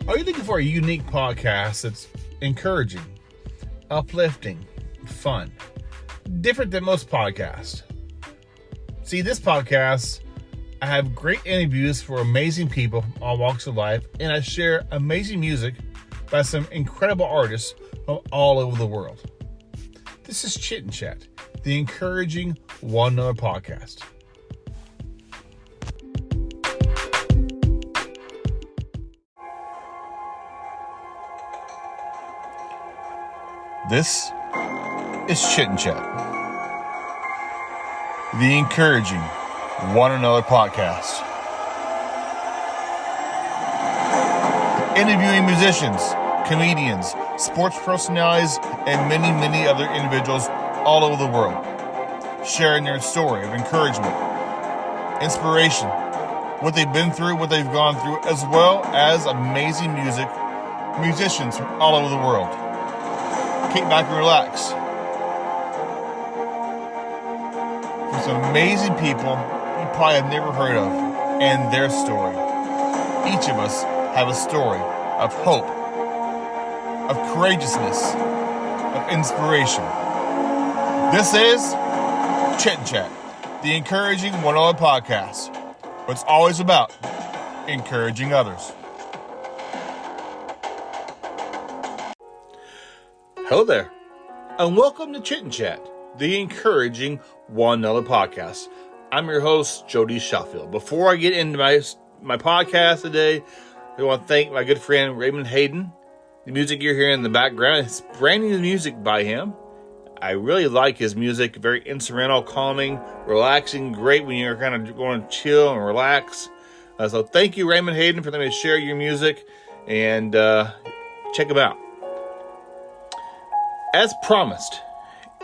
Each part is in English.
Are you looking for a unique podcast that's encouraging, uplifting, fun, different than most podcasts? See, this podcast, I have great interviews for amazing people from all walks of life, and I share amazing music by some incredible artists from all over the world. This is Chit and Chat, the encouraging one another podcast. This is Chit and Chat, the encouraging one another podcast. Interviewing musicians, comedians, sports personalities, and many, many other individuals all over the world, sharing their story of encouragement, inspiration, what they've been through, what they've gone through, as well as amazing musicians from all over the world. Kick back and relax. For some amazing people you probably have never heard of and their story. Each of us have a story of hope, of courageousness, of inspiration. This is Chit and Chat, the encouraging one another podcast. It's always about encouraging others. Hello there, and welcome to Chit and Chat, the encouraging one another podcast. I'm your host, Jody Sheffield. Before I get into my podcast today, I want to thank my good friend Raymond Hayden. The music you're hearing in the background is brand new music by him. I really like his music, very instrumental, calming, relaxing, great when you're kind of going to chill and relax. So thank you, Raymond Hayden, for letting me share your music, and check him out. As promised,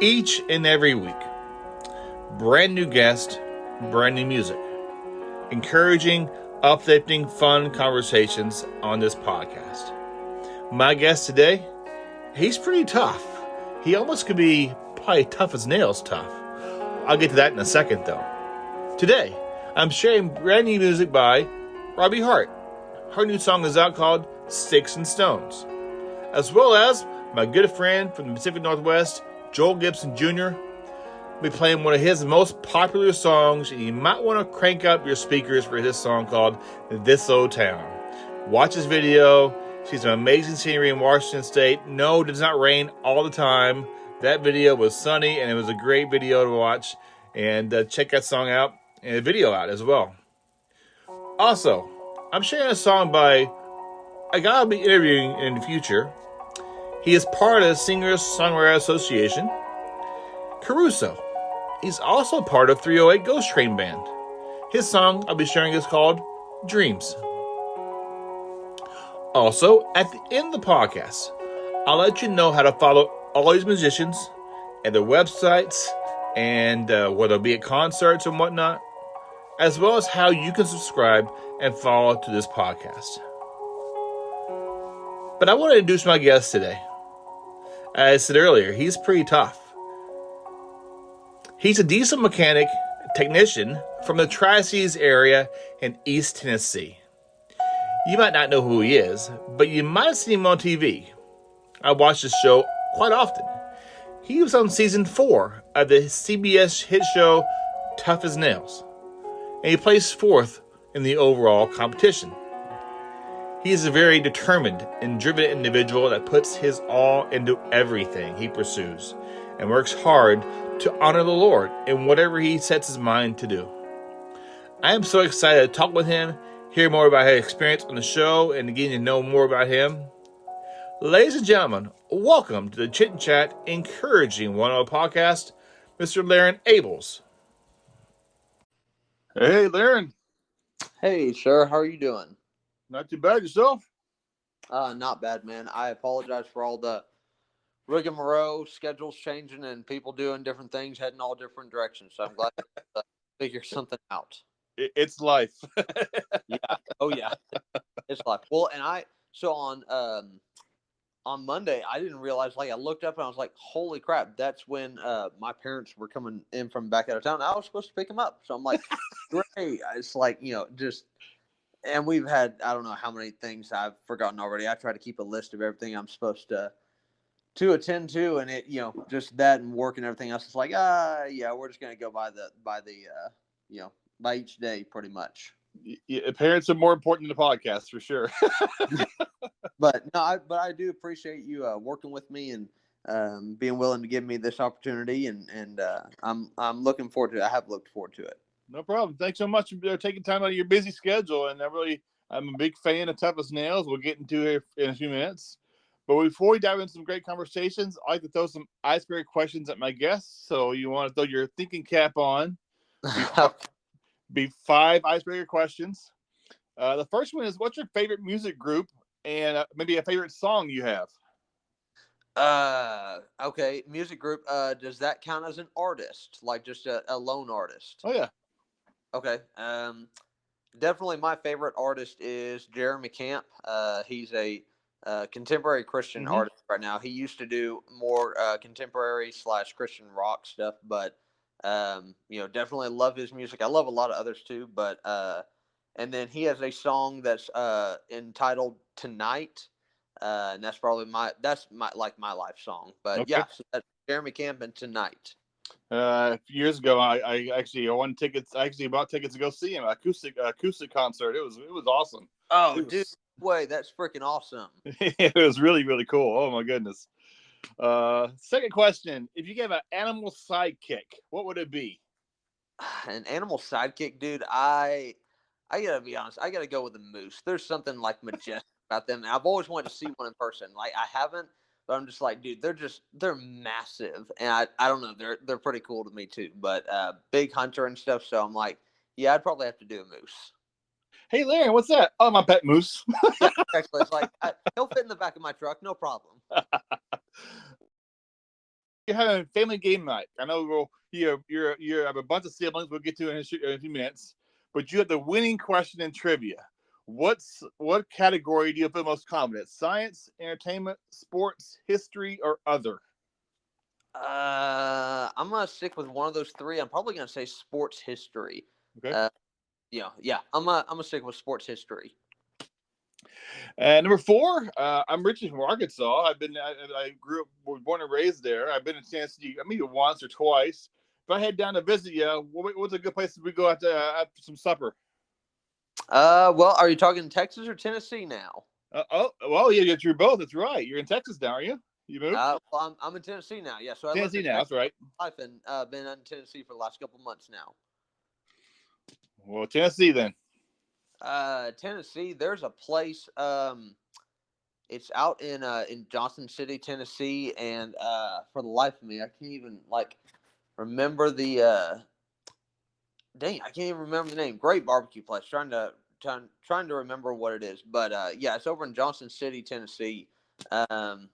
each and every week, brand new guest, brand new music, encouraging, uplifting, fun conversations on this podcast. My guest today, he's pretty tough. He almost could be probably tough as nails tough. I'll get to that in a second though. Today, I'm sharing brand new music by Robbie Hart. Her new song is out called Sticks and Stones. As well as my good friend from the Pacific Northwest, Joel Gibson Jr. will be playing one of his most popular songs, and you might want to crank up your speakers for this song called This Old Town. Watch this video. See some amazing scenery in Washington State. No, it does not rain all the time. That video was sunny, and it was a great video to watch. And check that song out and the video out as well. Also, I'm sharing a song by a guy I'll be interviewing in the future. He is part of the Singers-Songwriters Association, Caruso. He's also part of 308 Ghost Train Band. His song I'll be sharing is called Dreams. Also, at the end of the podcast, I'll let you know how to follow all these musicians and their websites, and where they'll be at concerts and whatnot, as well as how you can subscribe and follow to this podcast. But I want to introduce my guest today. As I said earlier, he's pretty tough. He's a diesel mechanic technician from the Tri-Cities area in East Tennessee. You might not know who he is, but you might have seen him on TV. I watch this show quite often. He was on season 4 of the CBS hit show Tough as Nails, and he placed 4th in the overall competition. He is a very determined and driven individual that puts his all into everything he pursues and works hard to honor the Lord in whatever he sets his mind to do. I am so excited to talk with him, hear more about his experience on the show, and getting to know more about him. Ladies and gentlemen, welcome to the Chit and Chat Encouraging One Another podcast, Mr. Larron Abels. Hey, Larron. Hey, sir. How are you doing? Not too bad. Yourself? Not bad, man. I apologize for all the rigmarole, schedules changing, and people doing different things, heading all different directions. So I'm glad to figure something out. It's life. Yeah. Oh, yeah. It's life. Well, and so on Monday, I didn't realize, like, I looked up and I was like, holy crap, that's when my parents were coming in from back out of town. I was supposed to pick them up. So I'm like, great. It's like, just And we've had, I don't know how many things I've forgotten already. I try to keep a list of everything I'm supposed to attend to, and it, just that and work and everything else. It's like, yeah, we're just gonna go by each day, pretty much. Parents are more important than the podcast for sure. But no, I do appreciate you working with me and being willing to give me this opportunity, and I'm looking forward to it. I have looked forward to it. No problem. Thanks so much for taking time out of your busy schedule, and I'm a big fan of Tough as Nails. We'll get into it in a few minutes. But before we dive into some great conversations, I like to throw some icebreaker questions at my guests. So you want to throw your thinking cap on. Be 5 icebreaker questions. The first one is, what's your favorite music group and maybe a favorite song you have? Okay, music group. Does that count as an artist, like just a lone artist? Oh yeah. Okay. Definitely my favorite artist is Jeremy Camp. He's a contemporary Christian artist right now. He used to do more contemporary / Christian rock stuff, but definitely love his music. I love a lot of others too, but and then he has a song that's entitled "Tonight," and that's probably my life song. But Okay. yeah, so that's Jeremy Camp and "Tonight." Years ago, I actually won tickets. I actually bought tickets to go see him acoustic concert. It was awesome. Oh, dude, way that's freaking awesome. It was really, really cool. Oh my goodness. Second question: if you gave an animal sidekick, what would it be? An animal sidekick, dude. I gotta be honest. I gotta go with a moose. There's something like majestic about them. I've always wanted to see one in person. Like I haven't, but I'm just like, dude, they're massive, and I don't know. They're pretty cool to me too. But big hunter and stuff. So I'm like, yeah, I'd probably have to do a moose. Hey, Larron, what's that? Oh, my pet moose. Yeah, actually, it's like he'll fit in the back of my truck, no problem. You're having a family game night. I know you have a bunch of siblings. We'll get to in a few minutes, but you have the winning question in trivia. What category do you feel most confident? Science, entertainment, sports, history, or other? I'm gonna stick with one of those three. I'm probably gonna say sports history. Okay. Yeah. I'm gonna stick with sports history. And number 4, I'm Richie from Arkansas. I grew up, was born and raised there. I've been to Tennessee, maybe once or twice. If I head down to visit you, what's a good place we go out to some supper? Well, are you talking Texas or Tennessee now? Well, yeah, you're both. That's right. You're in Texas now, are you? You moved? Well, I'm in Tennessee now. Yeah, so I lived Tennessee in now. Texas That's right. life and been in Tennessee for the last couple months now. Well, Tennessee then. Tennessee, there's a place. It's out in Johnson City, Tennessee, and for the life of me, I can't even remember the. Dang, I can't even remember the name. Great barbecue place. Trying to remember what it is, but yeah, it's over in Johnson City, Tennessee. Um,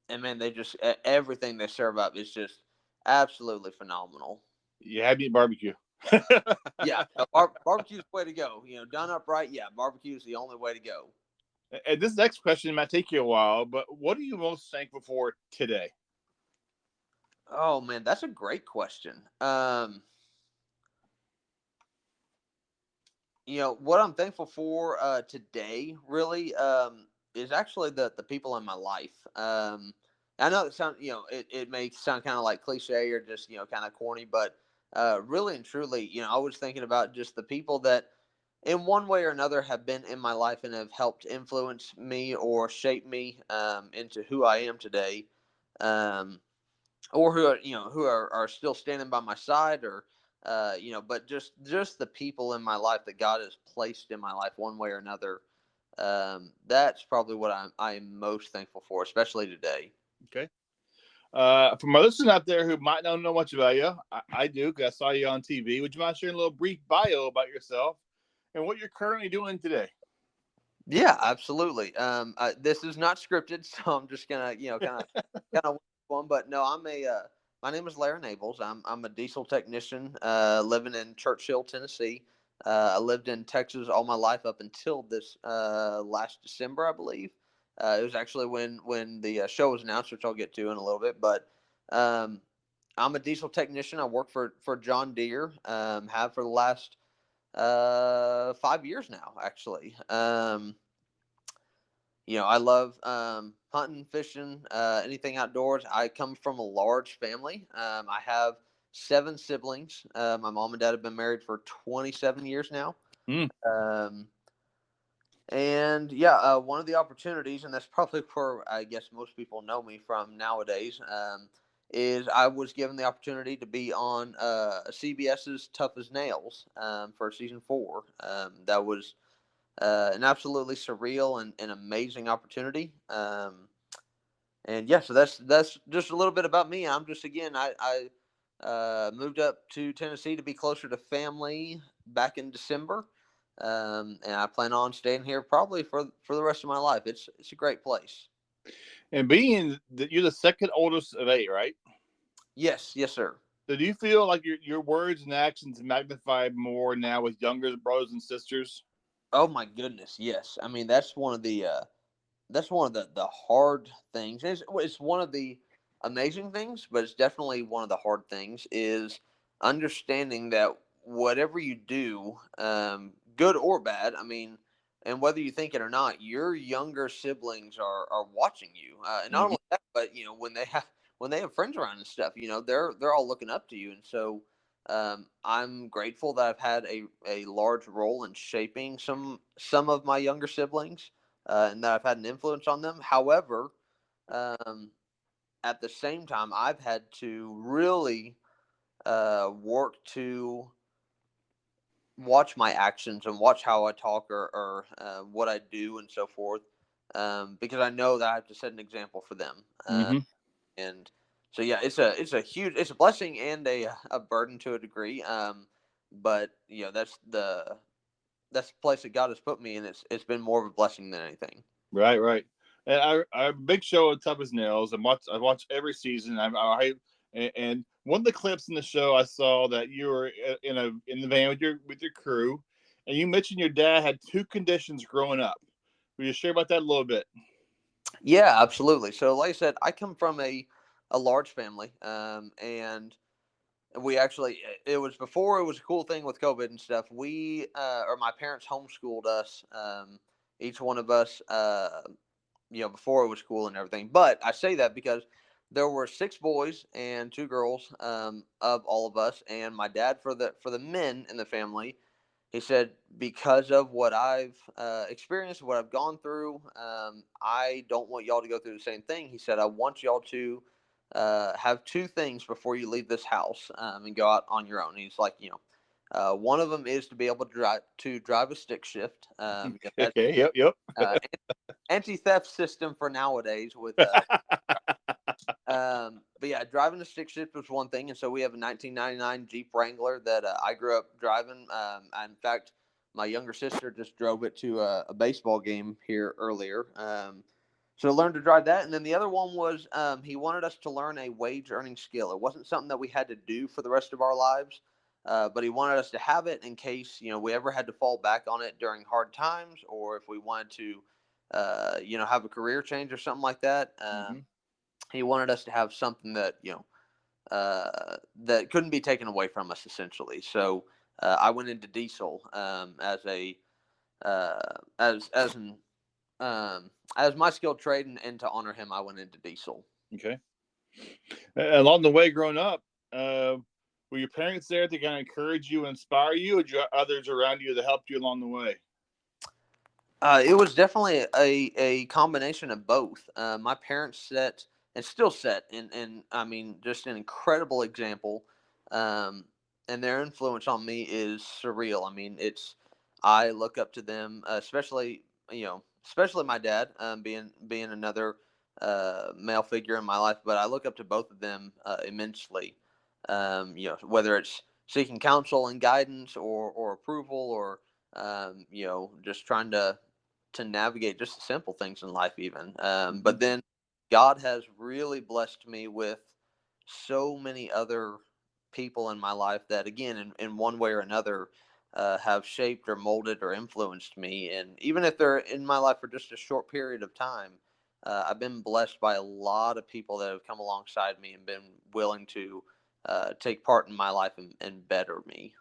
and man, they just everything they serve up is just absolutely phenomenal. You had me at barbecue. Yeah, barbecue's the way to go. Done up right. Yeah, barbecue's the only way to go. And this next question might take you a while, but what are you most thankful for today? Oh man, that's a great question. What I'm thankful for today really is actually the people in my life. I know it sound it may sound kind of like cliche or just kind of corny, but really and truly, I was thinking about just the people that in one way or another have been in my life and have helped influence me or shape me into who I am today. Um, or who are still standing by my side or but just the people in my life that God has placed in my life one way or another. That's probably what I'm most thankful for, especially today. Okay. For my listeners out there who might not know much about you, I do because I saw you on TV. Would you mind sharing a little brief bio about yourself and what you're currently doing today? Yeah, absolutely. This is not scripted, so I'm just gonna kind of one. But no, my name is Larron Abels. I'm a diesel technician living in Churchill, Tennessee. I lived in Texas all my life up until this last December, I believe. It was actually when the show was announced, which I'll get to in a little bit. But um, I'm a diesel technician. I work for John Deere. Have for the last 5 years now, actually. I love hunting, fishing, anything outdoors. I come from a large family. I have 7 siblings. My mom and dad have been married for 27 years now. Mm. Um, and one of the opportunities, and that's probably where I guess most people know me from nowadays, is I was given the opportunity to be on CBS's Tough as Nails for season 4. That was an absolutely surreal and amazing opportunity. So that's just a little bit about me. I'm just again I moved up to Tennessee to be closer to family back in December, and I plan on staying here probably for the rest of my life. It's a great place. And being that you're the second oldest of 8, right? Yes, yes, sir. So do you feel like your words and actions magnify more now with younger brothers and sisters? Oh my goodness, yes. I mean that's one of the hard things. It's one of the amazing things, but it's definitely one of the hard things is understanding that whatever you do, good or bad, I mean, and whether you think it or not, your younger siblings are watching you, and not Mm-hmm. only that, but when they have friends around and stuff, they're all looking up to you, and so. I'm grateful that I've had a large role in shaping some of my younger siblings, and that I've had an influence on them. However, um, at the same time, I've had to really work to watch my actions and watch how I talk or what I do and so forth, because I know that I have to set an example for them. Mm-hmm. And so yeah, it's a blessing and a burden to a degree. But that's the place that God has put me in. It's been more of a blessing than anything. Right, right. And I have a big show of Tough as Nails. I watch every season. And one of the clips in the show I saw that you were in the van with your crew, and you mentioned your dad had 2 conditions growing up. Will you share about that a little bit? Yeah, absolutely. So, like I said, I come from a large family, and we actually it was before it was a cool thing with COVID and stuff. We or my parents homeschooled us, each one of us, before it was cool and everything. But I say that because there were 6 boys and 2 girls of all of us, and my dad for the men in the family. He said, because of what I've experienced, what I've gone through, I don't want y'all to go through the same thing. He said, I want y'all to have 2 things before you leave this house and go out on your own. He's like, one of them is to be able to drive a stick shift. That's Okay. Yep. Yep. uh, anti-theft system for nowadays with but yeah, driving a stick shift was one thing, and so we have a 1999 Jeep Wrangler that I grew up driving. In fact, my younger sister just drove it to a baseball game here earlier. So I learned to drive that, and then the other one was he wanted us to learn a wage earning skill. It wasn't something that we had to do for the rest of our lives, but he wanted us to have it in case we ever had to fall back on it during hard times, or if we wanted to, have a career change or something like that. Mm-hmm. He wanted us to have something that that couldn't be taken away from us essentially. So I went into diesel uh, as an as my skilled trade, and to honor him, I went into diesel. Okay. Along the way, growing up, uh, were your parents there to kind of encourage you, inspire you, or did you have others around you that helped you along the way? It was definitely a combination of both. My parents set and still set, and I mean, just an incredible example. Um, and their influence on me is surreal. I mean, I look up to them, especially my dad, being another male figure in my life. But I look up to both of them immensely. Whether it's seeking counsel and guidance or approval or just trying to navigate just the simple things in life even. Mm-hmm. But then God has really blessed me with so many other people in my life that again in one way or another have shaped or molded or influenced me, and even if they're in my life for just a short period of time, I've been blessed by a lot of people that have come alongside me and been willing to take part in my life and better me.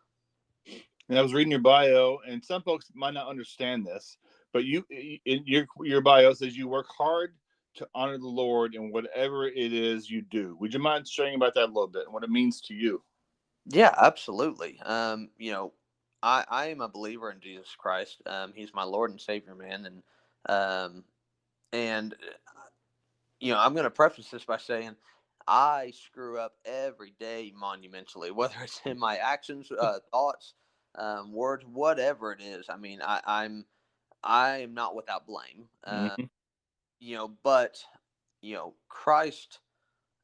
And I was reading your bio, and some folks might not understand this, but you in your bio says you work hard to honor the Lord in whatever it is you do. Would you mind sharing about that a little bit and what it means to you? Yeah, absolutely. I am a believer in Jesus Christ. He's my Lord and Savior, man, um, and I'm going to preface this by saying I screw up every day monumentally, whether it's in my actions, thoughts, words, whatever it is. I mean, I am not without blame. Hmm. But Christ,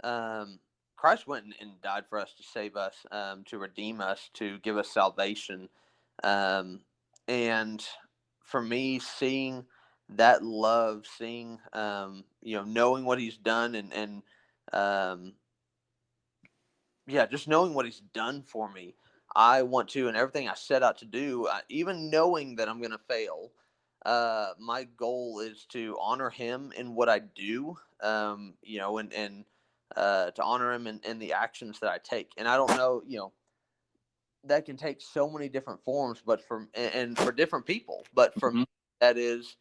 um, Christ went and died for us to save us, to redeem us, to give us salvation, um, and for me, seeing that love, seeing knowing what He's done, and um, yeah, just knowing what He's done for me, I want to, and everything I set out to do, even knowing that I'm going to fail. My goal is to honor Him in what I do, and to honor Him in the actions that I take. And I don't know, that can take so many different forms, but and for different people. But for me, Hmm. that is,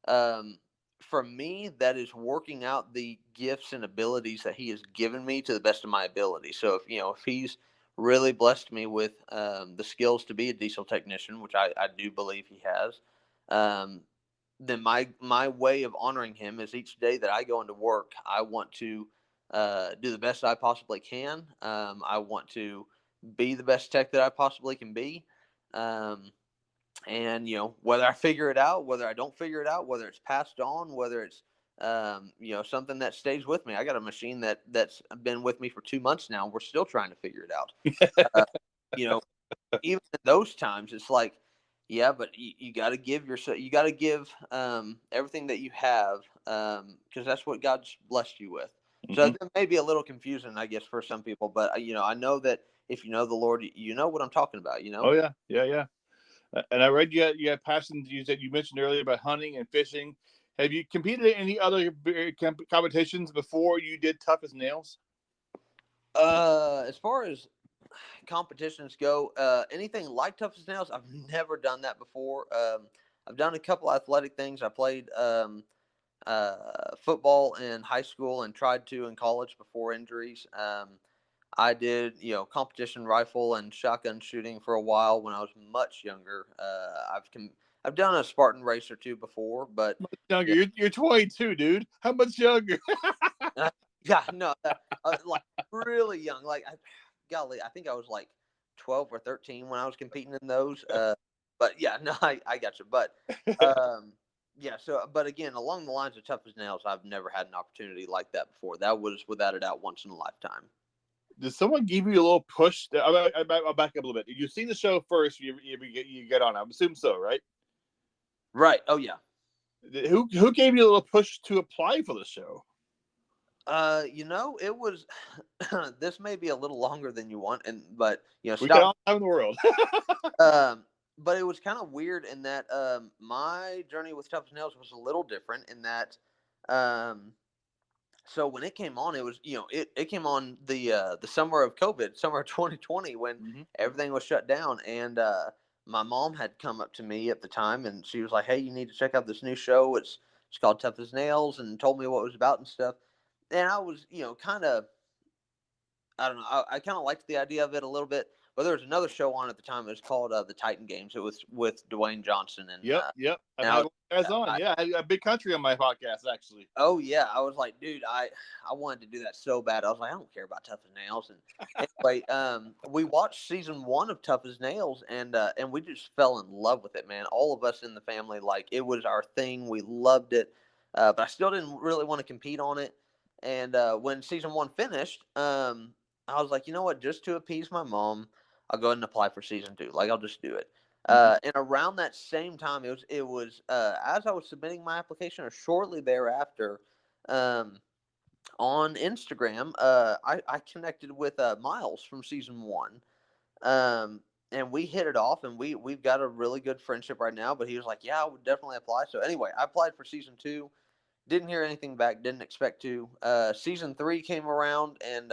um, for me, that is working out the gifts and abilities that He has given me to the best of my ability. So if He's really blessed me with the skills to be a diesel technician, which I do believe He has, um, then my way of honoring Him is each day that I go into work, I want to do the best I possibly can. I want to be the best tech that I possibly can be. Um, and whether I figure it out, whether I don't figure it out, whether it's passed on, whether it's something that stays with me. I got a machine that's been with me for 2 months now. We're still trying to figure it out. Uh, you know, Even in those times, it's like, yeah, but you got to give yourself, you got to give everything that you have, because that's what God's blessed you with. So Hmm. that may be a little confusing, I guess, for some people, but I know that if you know the Lord, you know what I'm talking about. Oh yeah, yeah, yeah. And I read you had passions. You said you mentioned earlier about hunting and fishing. Have you competed in any other competitions before you did Tough as Nails? As far as competitions go, anything like Tough as Nails, I've never done that before. I've done a couple athletic things. I played football in high school and tried to in college before injuries. I did, competition rifle and shotgun shooting for a while when I was much younger. I've done a Spartan race or two before, but Much younger. yeah, You're 22, dude. How much younger? yeah, no, like really young. Like, golly, I think I was like 12 or 13 when I was competing in those. But yeah, no, I got you. But yeah, so but again, along the lines of Tough as Nails, I've never had an opportunity like that before. That was without a doubt once in a lifetime. Did someone give you a little push? I'll back up a little bit. You've seen the show first. You get on. I assume so, right? Right. Oh yeah. Who gave you a little push to apply for the show? It was this may be a little longer than you want, but We got stop. all the time in the world. Um, but it was kind of weird in that my journey with Tough as Nails was a little different in that um, so when it came on, it was it came on the summer of COVID, summer of 2020, when Hmm. everything was shut down, and my mom had come up to me at the time, and she was like, "Hey, you need to check out this new show. It's called Tough as Nails," and told me what it was about and stuff. And I was kind of I don't know. I kind of liked the idea of it a little bit, but there was another show on at the time. It was called the Titan Games. It was with Dwayne Johnson, and Yep, yep. I've and I had was, one of you guys on. I, Yeah, I had a big country on my podcast actually. oh yeah, I was like, dude, I wanted to do that so bad. I was like, I don't care about Tough as Nails. And anyway, we watched season one of Tough as Nails, and we just fell in love with it, man. All of us in the family, like it was our thing. We loved it, but I still didn't really want to compete on it. And when season one finished, I was like, you know what? Just to appease my mom, I'll go ahead and apply for season two. Like I'll just do it. Hmm. And around that same time, it was as I was submitting my application, or shortly thereafter, um, on Instagram, I connected with Miles from season one, and we hit it off, and we've got a really good friendship right now. But he was like, "Yeah, I would definitely apply." So anyway, I applied for season two. Didn't hear anything back. Didn't expect to. Season three came around, and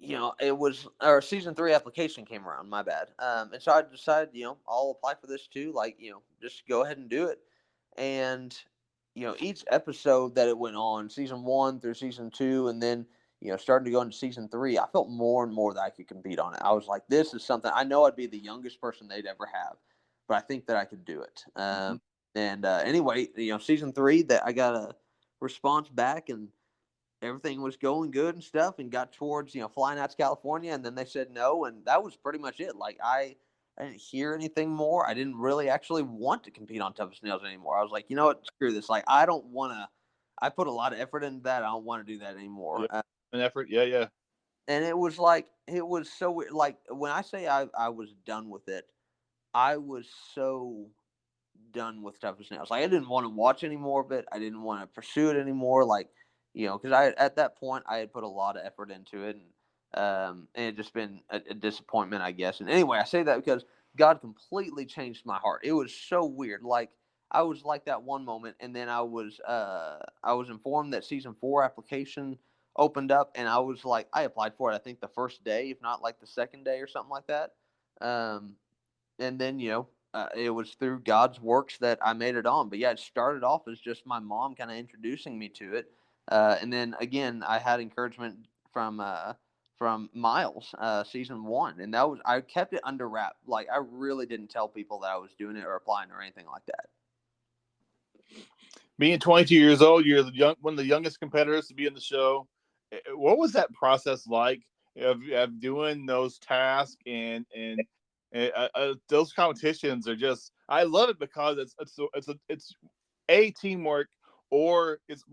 it was our season 3 application came around. My bad. And so I decided, I'll apply for this too. Like, just go ahead and do it. And each episode that it went on, season 1 through season 2, and then starting to go into season 3, I felt more and more that I could compete on it. I was like, this is something I know I'd be the youngest person they'd ever have, but I think that I could do it. Mm-hmm. And anyway, season 3, that I got a response back, and everything was going good and stuff, and got towards flying out to California, and then they said no, and that was pretty much it. Like I didn't hear anything more. I didn't really actually want to compete on Toughest Nails anymore. I was like, you know what, screw this. Like I don't want to. I put a lot of effort into that. I don't want to do that anymore. Yeah. An effort. Yeah, yeah. And it was like it was so weird. Like when I say I was done with it, I was so done with Toughest Nails. Like I didn't want to watch any more of it. I didn't want to pursue it anymore. Like because I at that point I had put a lot of effort into it, and it just been a disappointment, I guess. And anyway, I say that because God completely changed my heart. It was so weird. Like I was like that one moment, and then I was informed that season 4 application opened up, and I was like, I applied for it. I think the first day, if not like the second day or something like that. Um, and then it was through God's works that I made it on. But yeah, it started off as just my mom kind of introducing me to it, and then again I had encouragement from Miles, season 1, and that was I kept it under wrap. Like I really didn't tell people that I was doing it or applying or anything like that. Being 22 years old, you're one of the youngest competitors to be in the show. What was that process like of doing those tasks and those competitions are just I love it because it's a teamwork or it's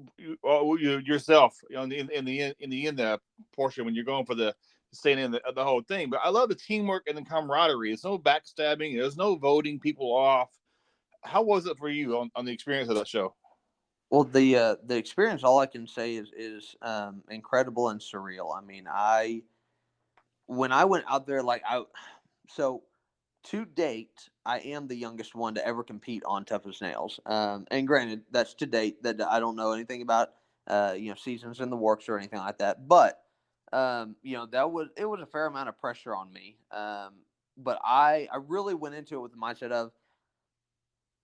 yourself in the portion when you're going for the staying in the whole thing. But I love the teamwork and the camaraderie. There's no backstabbing. There's no voting people off. How was it for you on the experience of that show? Well, the experience, all I can say is incredible and surreal. I mean, I when I went out there, like so to date, I am the youngest one to ever compete on Tough as Nails. And granted, that's to date. That I don't know anything about, seasons in the works or anything like that. But that was a fair amount of pressure on me. But I really went into it with the mindset of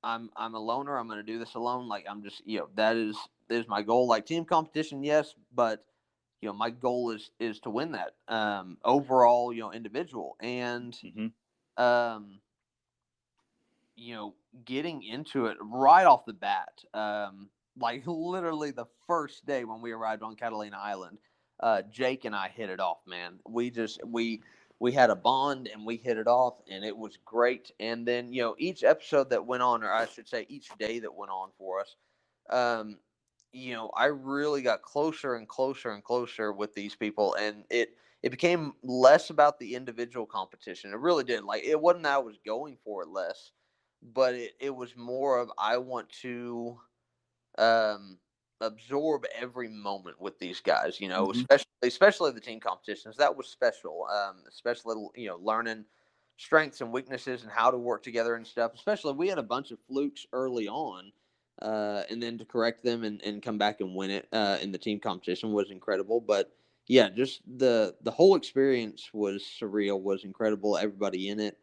I'm a loner. I'm going to do this alone. Like I'm just that is my goal. Like team competition, yes, but my goal is to win that overall individual. And Mm-hmm. um you know, getting into it right off the bat, like literally the first day when we arrived on Catalina Island, Jake and I hit it off, man. We had a bond and we hit it off, and it was great. And then each episode that went on, or I should say, each day that went on for us, um, I really got closer and closer and closer with these people, and it became less about the individual competition. It really did. Like it wasn't that I was going for it less, but it was more of I want to um, absorb every moment with these guys. Mm-hmm. Especially the team competitions. That was special. Especially learning strengths and weaknesses and how to work together and stuff. Especially we had a bunch of flukes early on. And then to correct them and come back and win it in the team competition was incredible. But yeah, just the whole experience was surreal, was incredible. Everybody in it,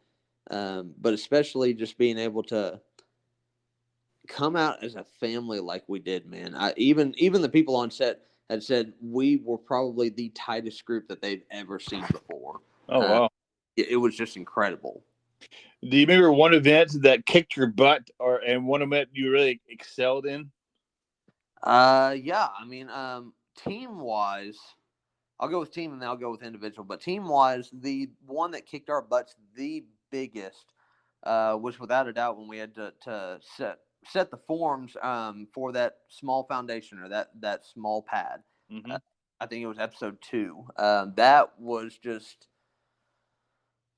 but especially just being able to come out as a family like we did, man. Even the people on set had said we were probably the tightest group that they've ever seen before. Oh Uh, wow! it was just incredible. Do you remember one event that kicked your butt, and one event you really excelled in? Yeah, I mean, team wise, I'll go with team and then I'll go with individual. But team wise, the one that kicked our butts the biggest was without a doubt when we had to set the forms for that small foundation or that small pad. Mm-hmm. Uh, I think it was episode 2. That was just,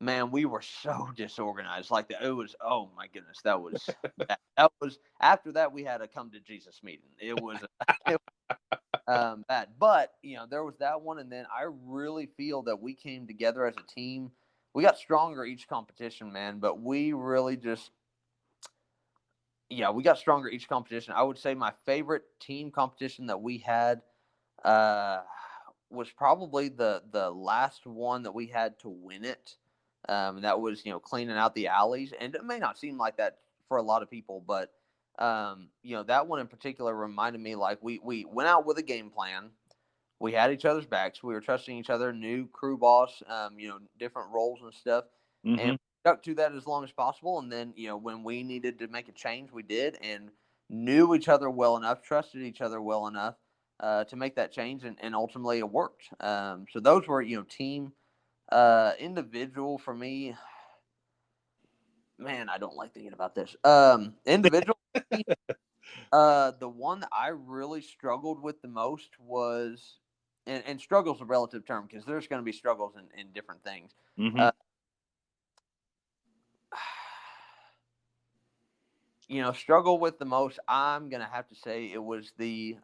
man, we were so disorganized. Like that, it was. Oh my goodness, that was that was. After that, we had a come to Jesus meeting. It was. It bad. But there was that one, and then I really feel that we came together as a team. We got stronger each competition, man. But we really just, yeah, we got stronger each competition. I would say my favorite team competition that we had uh, was probably the last one that we had to win it. That was cleaning out the alleys, and it may not seem like that for a lot of people, but that one in particular reminded me like we went out with a game plan. We had each other's backs. We were trusting each other. New crew boss, different roles and stuff, and Mm-hmm. stuck to that as long as possible. And then when we needed to make a change, we did, and knew each other well enough, trusted each other well enough to make that change, and ultimately it worked. So those were team. Individual for me, man, I don't like thinking about this. Individual, the one that I really struggled with the most was, and struggle's a relative term because there's going to be struggles in different things. Mm-hmm. Uh, struggle with the most, I'm going to have to say it was the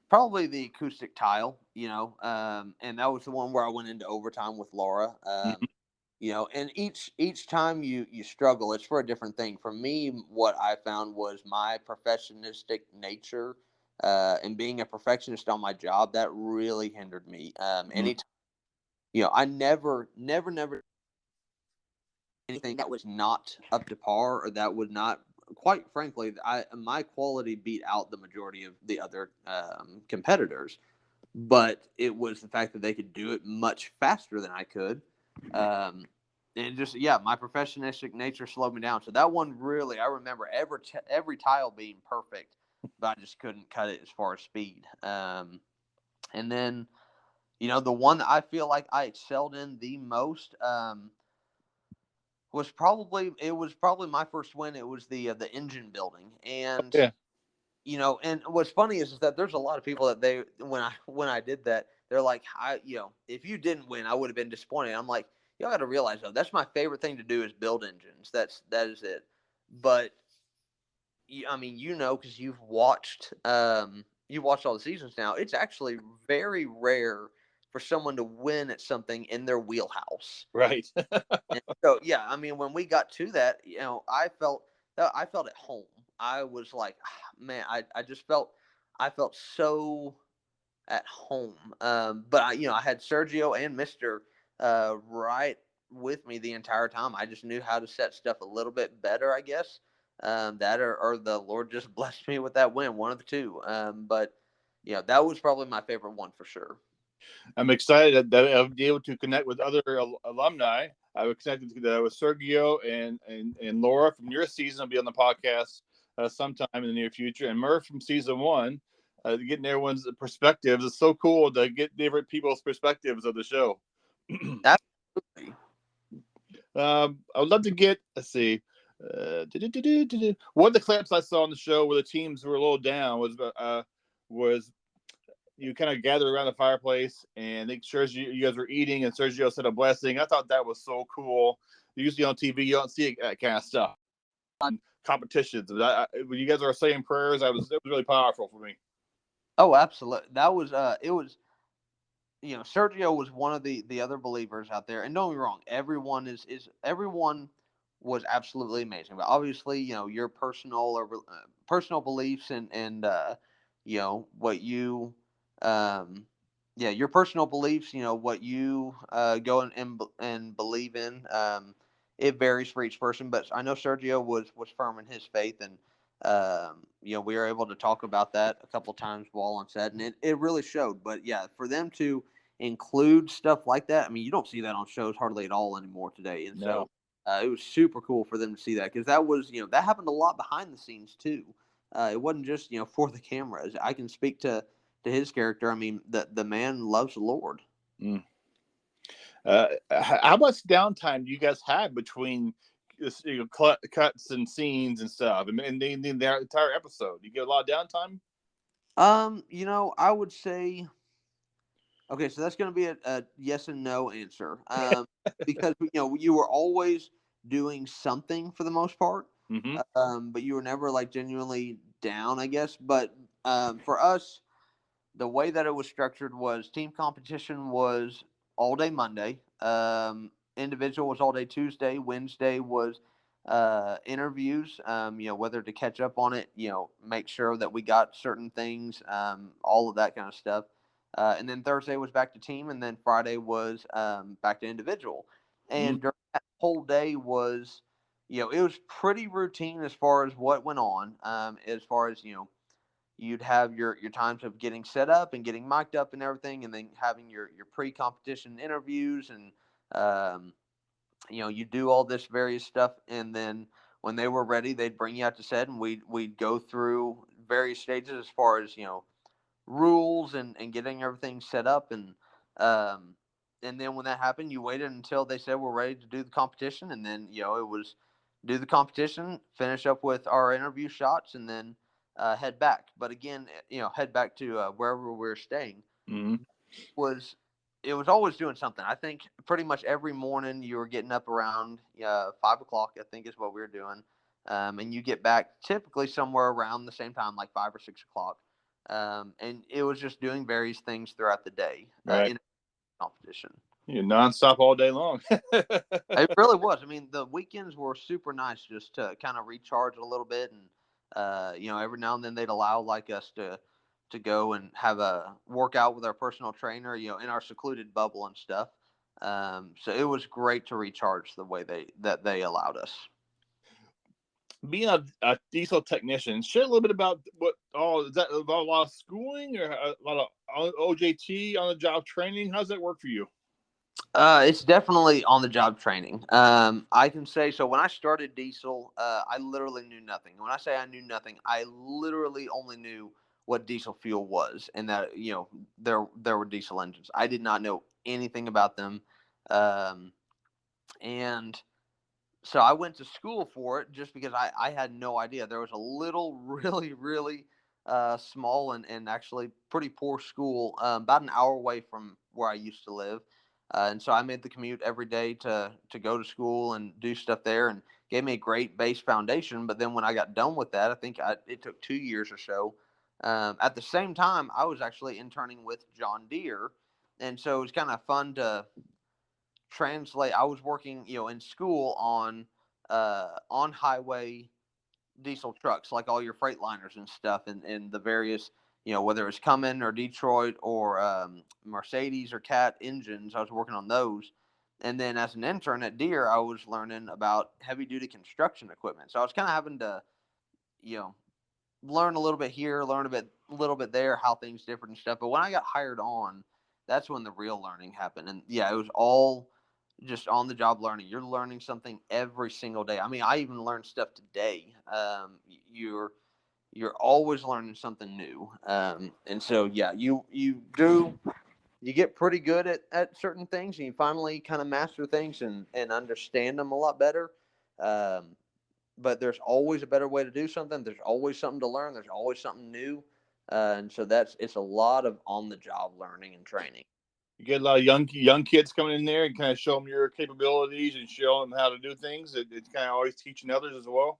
probably the acoustic tile, and that was the one where I went into overtime with Laura. And each time you struggle, it's for a different thing. For me, what I found was my perfectionistic nature, and being a perfectionist on my job, that really hindered me. Mm-hmm. Anytime, I never anything that was not up to par, or that would not, quite frankly, my quality beat out the majority of the other competitors. But it was the fact that they could do it much faster than I could. Um, and just my professionistic nature slowed me down. So that one really, I remember every tile being perfect, but I just couldn't cut it as far as speed. And then the one that I feel like I excelled in the most was probably my first win. It was the engine building, and Yeah. and what's funny is that there's a lot of people that they when I did that, they're like, if you didn't win, I would have been disappointed. I'm like, y'all got to realize though, that's my favorite thing to do is build engines. That is it. But I mean, because you've watched all the seasons now. It's actually very rare for someone to win at something in their wheelhouse. Right. And so I mean, when we got to that, I felt at home. I was like, man, I just I felt so at home. But I had Sergio and Mister right with me the entire time. I just knew how to set stuff a little bit better, I guess. That or the Lord just blessed me with that win, one of the two. But that was probably my favorite one for sure. I'm excited that I'll be able to connect with other alumni. I was connected with Sergio and Laura from your season. Will be on the podcast sometime in the near future, and Murph from season one. Getting everyone's perspectives. It's so cool to get different people's perspectives of the show. Absolutely. I would love to get. Let's see. One of the clips I saw on the show where the teams were a little down was you kind of gather around the fireplace and make sure you guys were eating and Sergio said a blessing. I thought that was so cool. Usually on TV, you don't see that kind of stuff on competitions. When you guys are saying prayers, it was really powerful for me. Oh, absolutely. That was it was Sergio was one of the other believers out there, and don't get me wrong, everyone was absolutely amazing. But obviously, your personal beliefs and what you um your personal beliefs, what you go and believe in. It varies for each person, but I know Sergio was firm in his faith, and we were able to talk about that a couple times while on set, and it really showed. But yeah, for them to include stuff like that, I mean, you don't see that on shows hardly at all anymore today, and No. so it was super cool for them to see that because that was that happened a lot behind the scenes too. It wasn't just for the cameras. I can speak to his character. I mean, the man loves the Lord. Mm. How much downtime do you guys have between cuts and scenes and stuff, and the entire episode? You get a lot of downtime. I would say okay, so that's going to be a yes and no answer. Because you were always doing something for the most part, Mm-hmm. but you were never like genuinely down, I guess. But for us, the way that it was structured was team competition was all day Monday. Individual was all day Tuesday. Wednesday was interviews, whether to catch up on it, make sure that we got certain things, all of that kind of stuff. And then Thursday was back to team, and then Friday was back to individual. Mm-hmm. And during that whole day was, it was pretty routine as far as what went on. As far as you'd have your times of getting set up and getting mic'd up and everything, and then having your pre-competition interviews, and um, you do all this various stuff, and then when they were ready, they'd bring you out to set, and we'd go through various stages as far as rules and getting everything set up, um, and then when that happened, you waited until they said we're ready to do the competition, and then it was do the competition, finish up with our interview shots, and then head back. But again, head back to wherever we're staying Mm-hmm. was it was always doing something. I think pretty much every morning you were getting up around 5 o'clock. I think is what we were doing, and you get back typically somewhere around the same time, like 5 or 6 o'clock. And it was just doing various things throughout the day Right. in a competition. You're nonstop all day long. It really was. I mean, the weekends were super nice just to kind of recharge a little bit, and every now and then they'd allow like us to go and have a workout with our personal trainer, in our secluded bubble and stuff. So it was great to recharge the way they allowed us. Being a diesel technician, share a little bit about what all is that about, a lot of schooling or a lot of OJT on the job training? How's that work for you? It's definitely on the job training. I can say so. When I started diesel, I literally knew nothing. When I say I knew nothing, I literally only knew what diesel fuel was, and that there were diesel engines. I did not know anything about them, um, and so I went to school for it just because I had no idea. There was a little, really, really small and actually pretty poor school about an hour away from where I used to live. And so I made the commute every day to go to school and do stuff there, and gave me a great base foundation. But then when I got done with that, I think it took 2 years or so. At the same time, I was actually interning with John Deere. And so it was kind of fun to translate. I was working, in school on highway diesel trucks, like all your Freightliners and stuff, and the various, whether it's Cummins or Detroit or Mercedes or Cat engines. I was working on those. And then as an intern at Deere, I was learning about heavy duty construction equipment. So I was kind of having to, you know, learn a little bit here, learn a little bit there, how things differ and stuff. But when I got hired on, that's when the real learning happened. And yeah, it was all just on the job learning. You're learning something every single day. I mean, I even learned stuff today. You're always learning something new. And so yeah, you get pretty good at certain things, and you finally kind of master things and understand them a lot better. Um, but there's always a better way to do something. There's always something to learn. There's always something new, and so it's a lot of on the job learning and training. You get a lot of young kids coming in there and kind of show them your capabilities and show them how to do things. It's kind of always teaching others as well.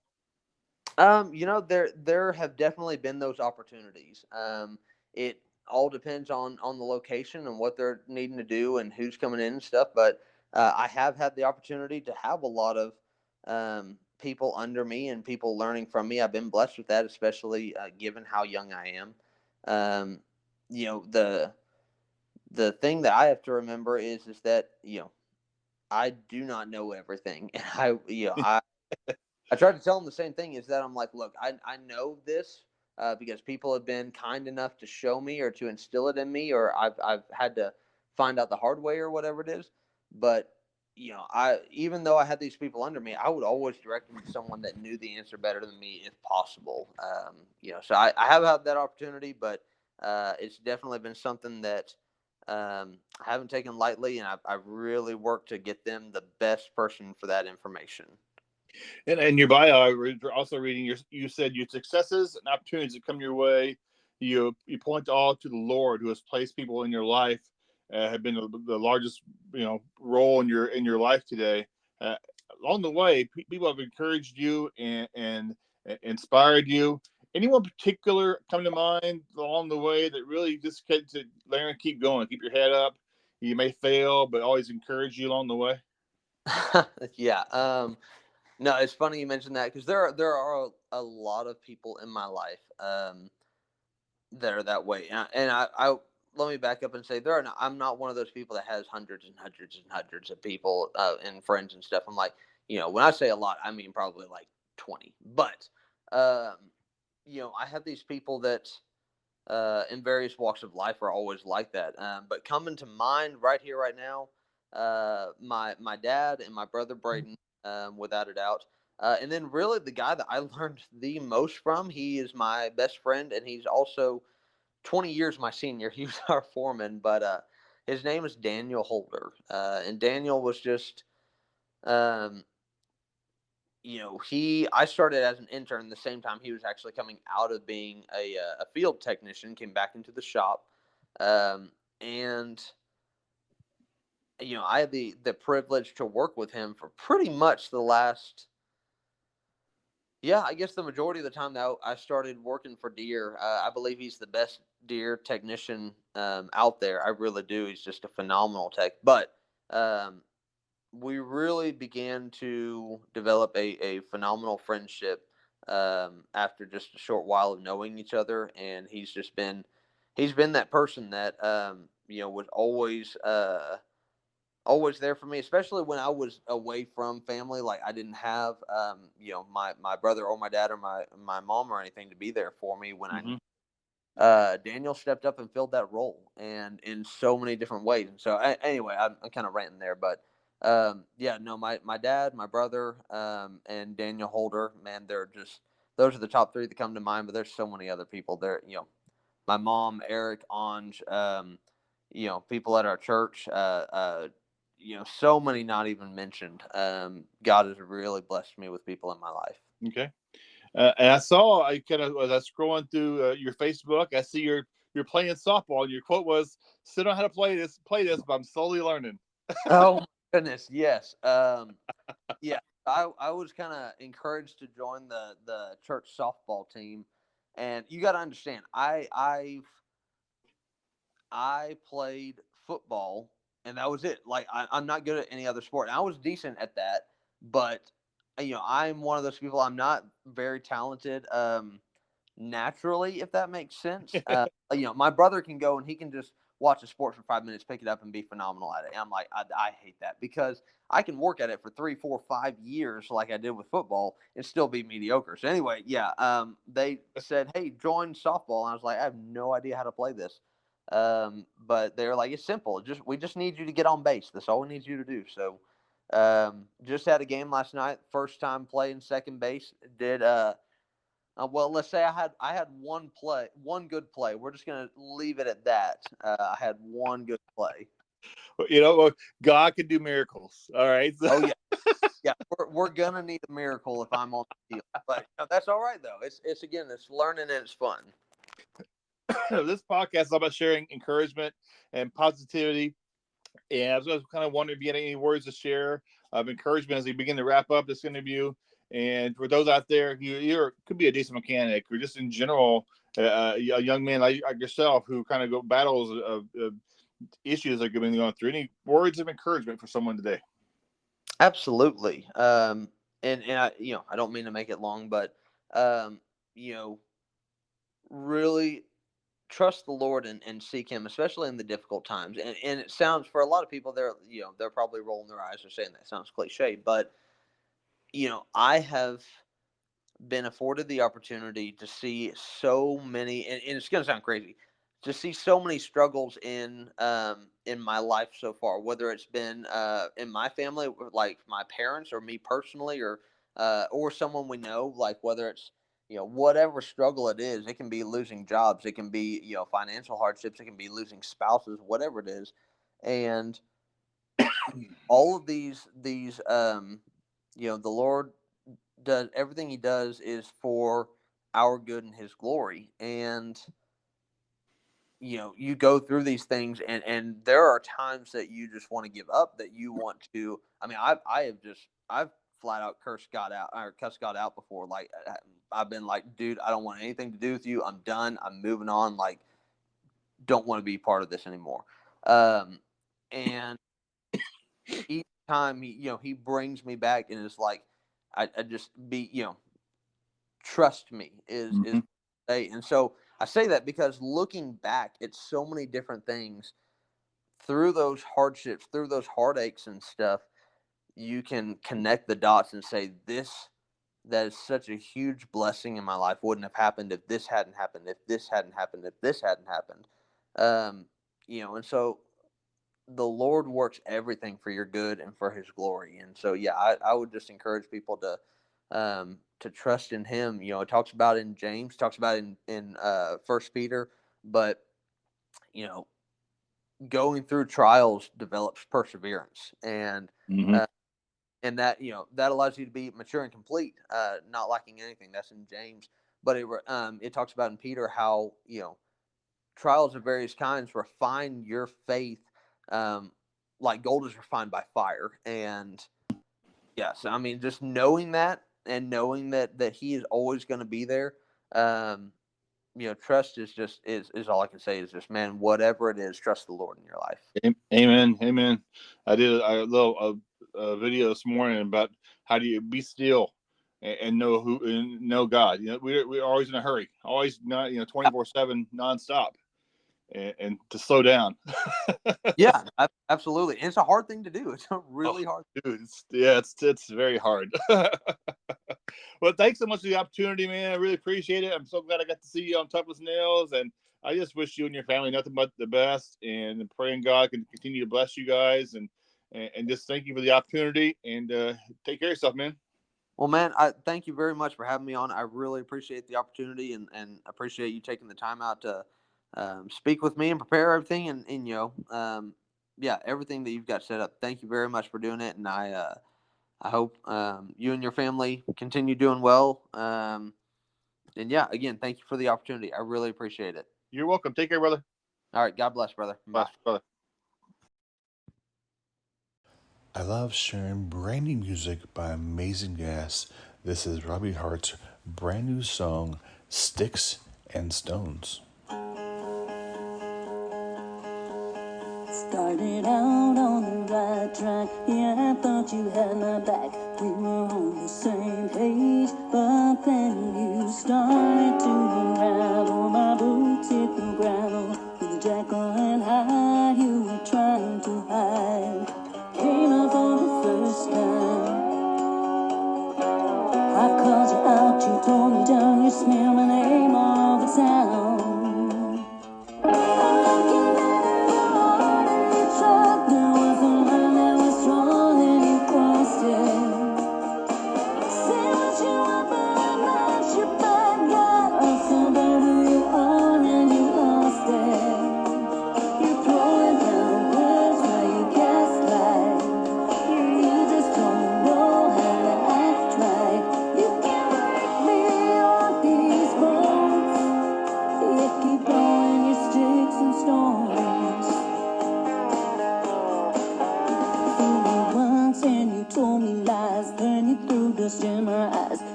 There have definitely been those opportunities. It all depends on the location and what they're needing to do and who's coming in and stuff. But I have had the opportunity to have a lot of people under me and people learning from me. I've been blessed with that, especially given how young I am. Um, you know the thing that I have to remember is that I do not know everything, and I tried to tell them the same thing is that I'm like, look, I know this because people have been kind enough to show me or to instill it in me, or I've had to find out the hard way or whatever it is. But I even though I had these people under me, I would always direct them to someone that knew the answer better than me if possible. So I have had that opportunity, but it's definitely been something that I haven't taken lightly, and I've really worked to get them the best person for that information. And your bio, I also reading you said your successes and opportunities that come your way. You point all to the Lord who has placed people in your life, have been the largest role in your life today. Uh, Along the way, people have encouraged you and inspired you. Anyone particular come to mind along the way that really just get to Larron, keep going, keep your head up. You may fail, but always encourage you along the way. Yeah. No, it's funny you mentioned that because there are a lot of people in my life that are that way, and I let me back up and say I'm not one of those people that has hundreds and hundreds and hundreds of people and friends and stuff. I'm like, when I say a lot, I mean probably like 20, but um, I have these people that in various walks of life are always like that. But coming to mind right here, right now, my dad and my brother Braden, without a doubt. And then really the guy that I learned the most from, he is my best friend, and he's also 20 years my senior. He was our foreman, but his name is Daniel Holder. And Daniel was just, um, I started as an intern the same time he was actually coming out of being a field technician, came back into the shop. And I had the privilege to work with him for pretty much the last, yeah, I guess the majority of the time that I started working for Deere. I believe he's the best Deere technician out there. I really do. He's just a phenomenal tech. But um, we really began to develop a phenomenal friendship after just a short while of knowing each other. And he's been that person that was always there for me, especially when I was away from family. Like I didn't have, my brother or my dad or my mom or anything to be there for me when I. Hmm. Daniel stepped up and filled that role, and in so many different ways. And so, anyway, I'm kind of ranting there, but yeah, no, my dad, my brother, and Daniel Holder, man, they're just those are the top three that come to mind. But there's so many other people there. My mom, Eric, Ange, people at our church, so many not even mentioned. God has really blessed me with people in my life. Okay. And I saw, I kind of, as I was scrolling through your Facebook, I see you're playing softball, and your quote was, "Still know how to play this, but I'm slowly learning." Oh my goodness, yes. Yeah, I was kind of encouraged to join the church softball team, and you got to understand, I played football, and that was it. Like I'm not good at any other sport. And I was decent at that, but I'm one of those people. I'm not very talented naturally, if that makes sense. My brother can go and he can just watch a sport for 5 minutes, pick it up, and be phenomenal at it. And I'm like, I hate that because I can work at it for 3, 4, 5 years like I did with football and still be mediocre. So anyway, yeah, they said, hey, join softball, and I was like, I have no idea how to play this. But they're like, it's simple. We just need you to get on base. That's all we need you to do. So, just had a game last night. First time playing second base. Did well, let's say I had one good play. We're just gonna leave it at that. I had one good play. God can do miracles. All right. Oh yeah, yeah. We're gonna need a miracle if I'm on the field, but that's all right though. It's again, it's learning and it's fun. This podcast is all about sharing encouragement and positivity. And I was kind of wondering if you had any words to share of encouragement as we begin to wrap up this interview. And for those out there, you could be a decent mechanic or just in general, a young man like yourself who kind of go battles of issues that you've been going through. Any words of encouragement for someone today? Absolutely. And I don't mean to make it long, but um, you know, really trust the Lord and seek Him, especially in the difficult times. And it sounds for a lot of people, they're probably rolling their eyes or saying that sounds cliche, but I have been afforded the opportunity to see so many, and it's going to sound crazy, to see so many struggles in my life so far. Whether it's been in my family, like my parents, or me personally, or someone we know, like whether it's whatever struggle it is, it can be losing jobs, it can be financial hardships, it can be losing spouses, whatever it is, and all of these the Lord does everything he does is for our good and his glory. And you go through these things, and there are times that you just want to give up, that you want to, I mean, I've flat out cursed God out or cussed God out before. Like I've been like, dude, I don't want anything to do with you. I'm done. I'm moving on. Like, don't want to be part of this anymore. And each time he brings me back, and it's like I just be, trust me is Mhm. say. And so I say that because looking back at so many different things through those hardships, through those heartaches and stuff, you can connect the dots and say, this, that is such a huge blessing in my life, wouldn't have happened if this hadn't happened, if this hadn't happened, if this hadn't happened. Um, and so the Lord works everything for your good and for his glory. And so, yeah, I would just encourage people to trust in him. It talks about in James, talks about in First Peter, but, you know, going through trials develops perseverance, Mhm. uh, and that, that allows you to be mature and complete, not lacking anything. That's in James. But it talks about in Peter how, trials of various kinds refine your faith, um, like gold is refined by fire. And yes, I mean, just knowing that, and knowing that he is always going to be there. Um, trust is just is all I can say, is just, man, whatever it is, trust the Lord in your life. Amen. Amen. I did a little video this morning about how do you be still and know who and know God. We're always in a hurry, always not 24/7 nonstop, and to slow down. Yeah, absolutely. And it's a hard thing to do. It's a Oh, really hard. dude, it's very hard. Well, thanks so much for the opportunity, man. I really appreciate it. I'm so glad I got to see you on Topless Nails, and I just wish you and your family nothing but the best, and praying God can continue to bless you guys, and just thank you for the opportunity, and take care of yourself, man. Well, man, I thank you very much for having me on. I really appreciate the opportunity, and appreciate you taking the time out to speak with me and prepare everything. And yeah, everything that you've got set up. Thank you very much for doing it. And I hope you and your family continue doing well. And yeah, again, thank you for the opportunity. I really appreciate it. You're welcome. Take care, brother. All right. God bless, brother. Bye. Bless, brother. I love sharing brand new music by amazing guests. This is Robbie Hart's brand new song, Sticks and Stones. Started out on the right track, yeah, I thought you had my back. We were on the same page, but then you started to unravel. My boots hit the gravel, with the jack on high, you were trying to hide. Came out for the first time, I called you out, you told me down, you smell my name all over town.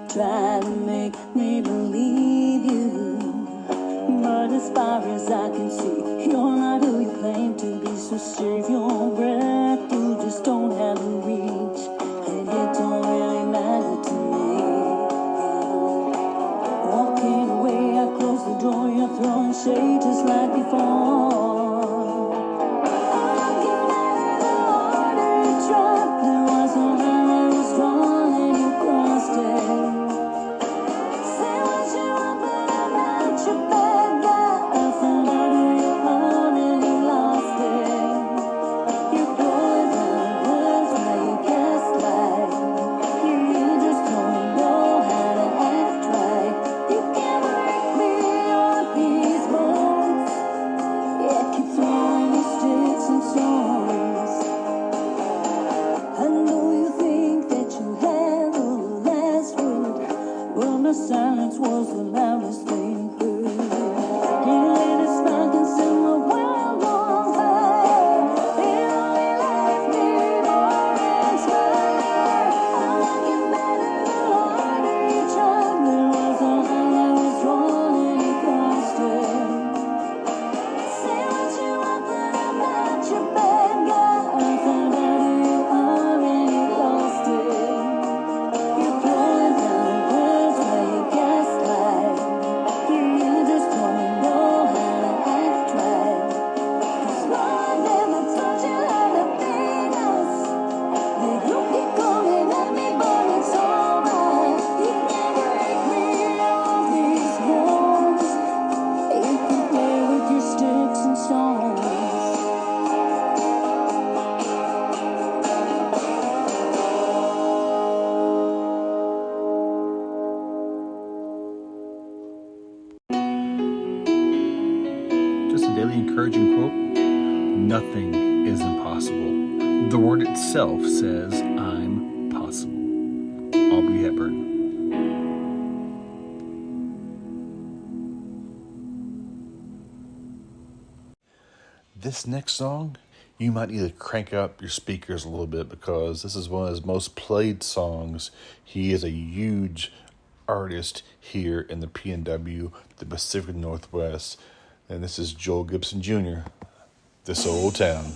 Try to make me believe you, but as far as I can see, you're not who you claim to be. So save your breath, you just don't have the reach, and it don't really matter to me. Walking away, I close the door, you're throwing shade just like before. Silence was the loudest thing heard. He laid his back and set my world on fire. It only left me more inspired. I'm looking better the harder you tried. There was a line that was drawn and you crossed it. Say what you want, but I'm not your bad guy. I found out who you are and you lost it. You daily encouraging quote, nothing is impossible. The word itself says, I'm possible. Aubrey Hepburn. This next song, you might need to crank up your speakers a little bit because this is one of his most played songs. He is a huge artist here in the PNW, the Pacific Northwest, and this is Joel Gibson Jr., This Old Town.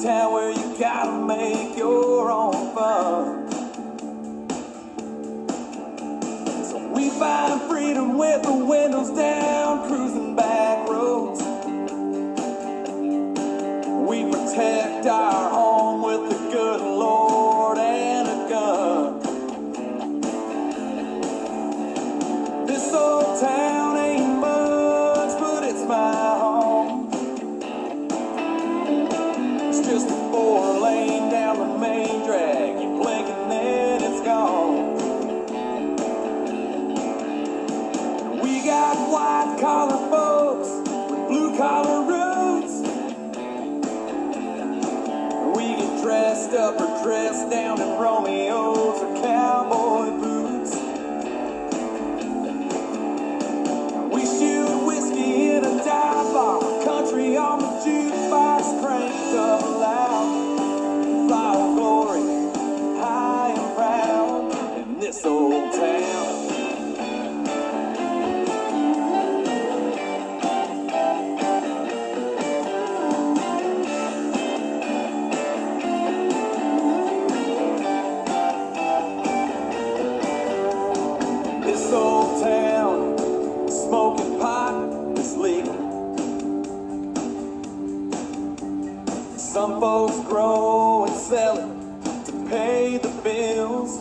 Town where you gotta make your own fun. So we find freedom with the windows down, cruising back roads. We protect our home with the good Lord and a gun. This old town ain't much, but it's my home. Just a 4-lane down the main drag. You blink and then it's gone. We got white-collar folks with blue-collar roots. We get dressed up or dressed down in Romeos or cowboy boots. We shoot whiskey in a dive bar, country on the jukebox cranked up loud. Fly on glory, high and proud in this old town. This old town, smoking pot is legal. Some folks grow and sell it to pay the bills.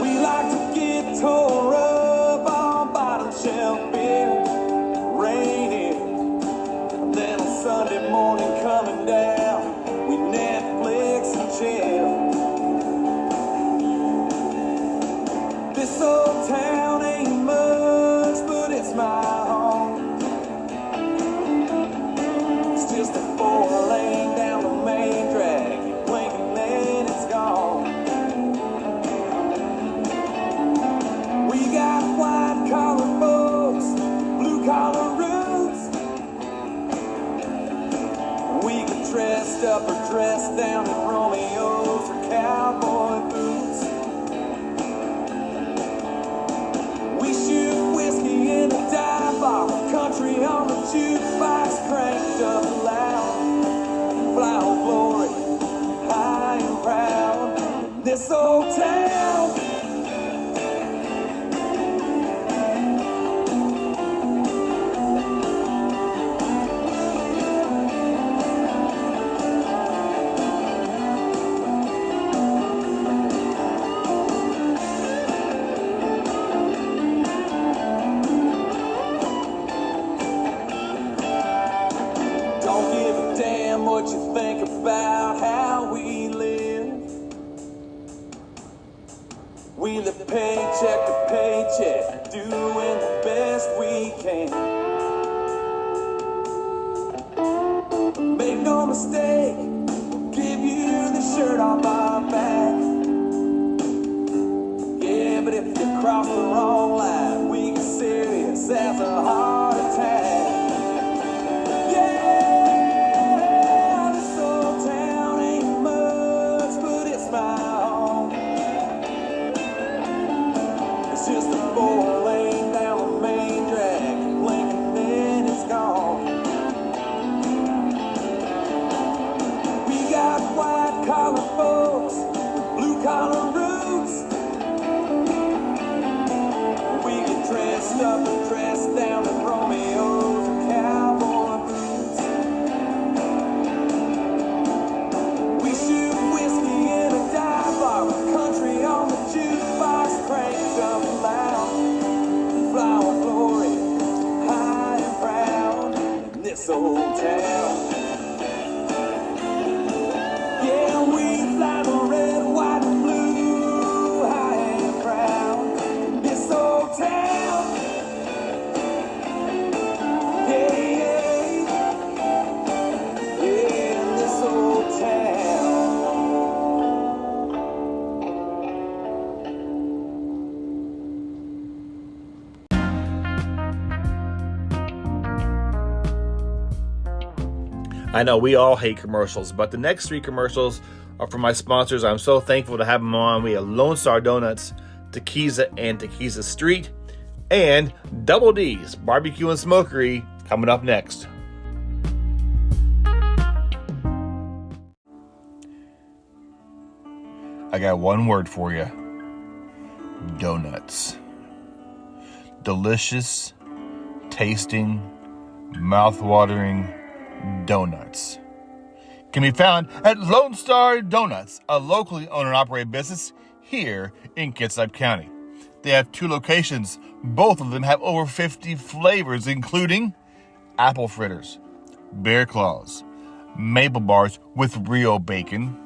We like to get tore up on bottom shelf beer. Rain here, and then on Sunday morning coming down, we Netflix and chill. This old town ain't much, but it's my home. It's just a 4-lane down the main drag. You blink and then it's gone. We got white-collar folks, blue-collar roots. We get dressed up or dressed down in Romeos or cowboy boots. We shoot whiskey in a dive bar, country on the jukebox cranked up loud. Fly on glory, high and proud in this old town. Don't give a damn what you think about how we live. We live paycheck to paycheck, doing the best we can. Make no mistake, we'll give you the shirt off our back. Yeah, but if you cross the wrong line, we get serious as a heart attack. Just a 4-lane down the main drag. Blink and then it's gone. We got white-collar folks with blue-collar roots. I know we all hate commercials, but the next 3 commercials are for my sponsors. I'm so thankful to have them on. We have Lone Star Donuts, Tequiza and Tequiza Street, and Double D's Barbecue and Smokery coming up next. I got one word for you. Donuts. Delicious, tasting, mouth-watering donuts. Can be found at Lone Star Donuts, a locally owned and operated business here in Kitsap County. They have 2 locations. Both of them have over 50 flavors, including apple fritters, bear claws, maple bars with real bacon,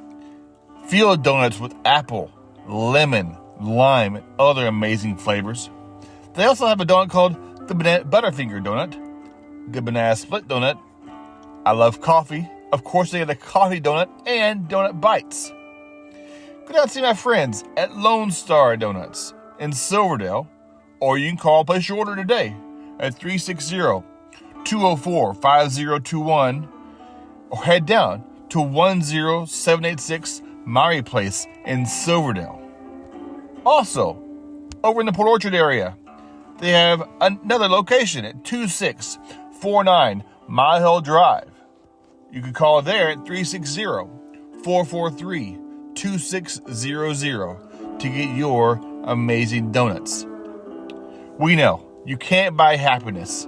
field donuts with apple, lemon, lime, and other amazing flavors. They also have a donut called the Banana Butterfinger Donut, the Banana Split Donut. I love coffee. Of course, they have the coffee donut and donut bites. Go down and see my friends at Lone Star Donuts in Silverdale, or you can call and place your order today at 360-204-5021, or head down to 10786 Maury Place in Silverdale. Also, over in the Port Orchard area, they have another location at 2649 Mile Hill Drive. You can call there at 360-443-2600 to get your amazing donuts. We know you can't buy happiness,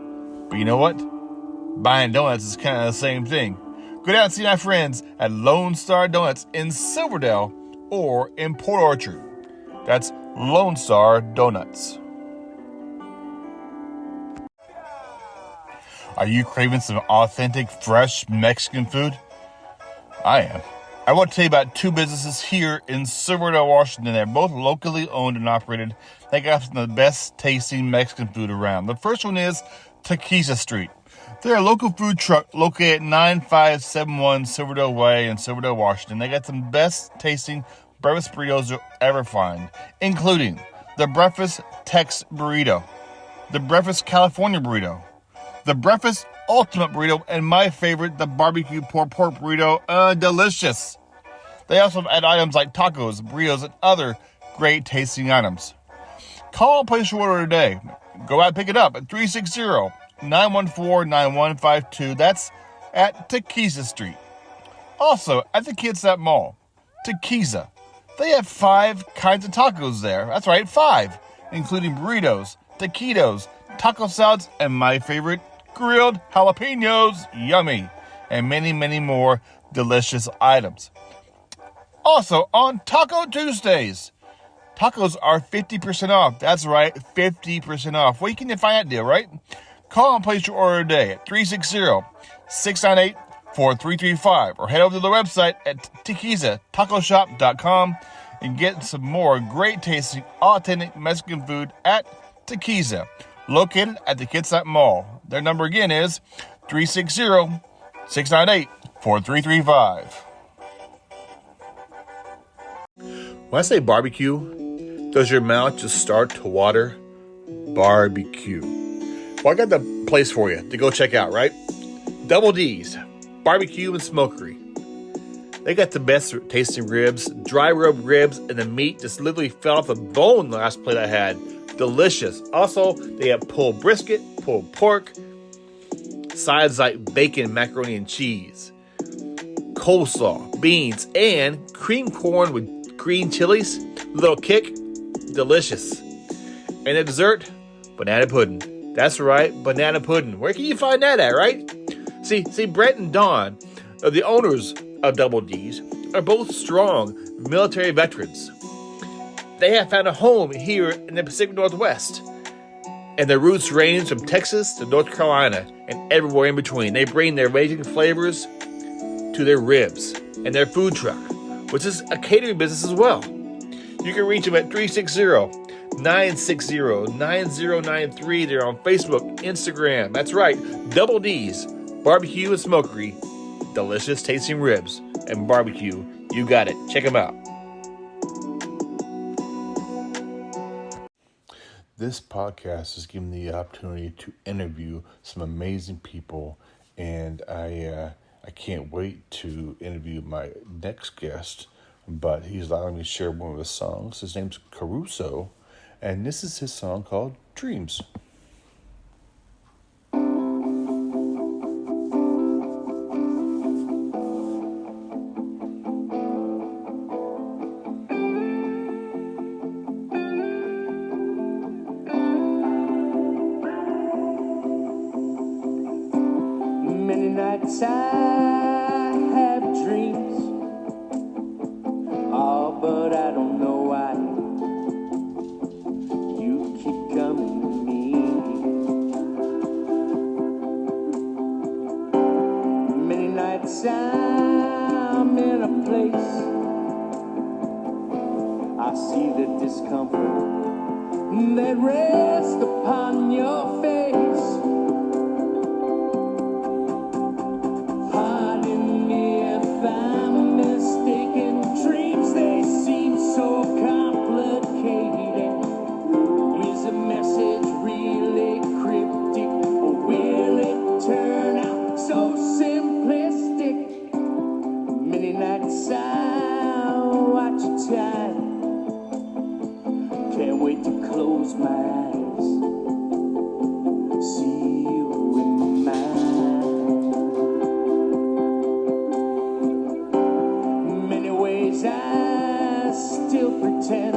but you know what? Buying donuts is kind of the same thing. Go down and see my friends at Lone Star Donuts in Silverdale or in Port Orchard. That's Lone Star Donuts. Are you craving some authentic, fresh Mexican food? I am. I want to tell you about 2 businesses here in Silverdale, Washington. They're both locally owned and operated. They got some of the best tasting Mexican food around. The first one is Tequiza Street. They're a local food truck located at 9571 Silverdale Way in Silverdale, Washington. They got some best tasting breakfast burritos you'll ever find, including the Breakfast Tex Burrito, the Breakfast California Burrito, the Breakfast Ultimate Burrito, and my favorite, the Barbecue Pork Burrito. Delicious. They also add items like tacos, burritos, and other great tasting items. Call and place your order today. Go out and pick it up at 360-914-9152. That's at Tequiza Street. Also, at the Kitsap Mall, Tequiza. They have 5 kinds of tacos there. That's right, 5, including burritos, taquitos, taco salads, and my favorite, grilled jalapenos. Yummy. And many, many more delicious items. Also, on Taco Tuesdays, tacos are 50% off. That's right, 50% off. Where can you find that deal, right? Call and place your order today at 360-698-4335 or head over to the website at tequizatacoshop.com and get some more great tasting, authentic Mexican food at Tequiza, located at the Kitsap Mall. Their number again is 360-698-4335. When I say barbecue, does your mouth just start to water? Barbecue. Well, I got the place for you to go check out, right? Double D's Barbecue and Smokery. They got the best tasting ribs, dry rub ribs, and the meat just literally fell off the bone the last plate I had. Delicious. Also, they have pulled brisket, pulled pork, sides like bacon, macaroni, and cheese, coleslaw, beans, and cream corn with green chilies. Little kick. Delicious. And the dessert, banana pudding. That's right, banana pudding. Where can you find that at, right? See, Brett and Dawn, the owners of Double D's, are both strong military veterans. They have found a home here in the Pacific Northwest, and their roots range from Texas to North Carolina and everywhere in between. They bring their amazing flavors to their ribs and their food truck, which is a catering business as well. You can reach them at 360-960-9093. They're on Facebook, Instagram. That's right, Double D's Barbecue and Smokery. Delicious tasting ribs and barbecue. You got it. Check them out. This podcast is giving me the opportunity to interview some amazing people, and I I can't wait to interview my next guest, but he's allowing me to share one of his songs. His name's Caruso, and this is his song called Dreams. Many nights I have dreams, oh, but I don't know why you keep coming to me. Many nights I'm in a place, I see the discomfort that rests upon your face. Pardon me if I'm mistaken, dreams they seem so complicated. Is a message really cryptic, or will it turn out so simplistic? Many nights I watch your time, can't wait to close my eyes, see you in my mind. Many ways I still pretend,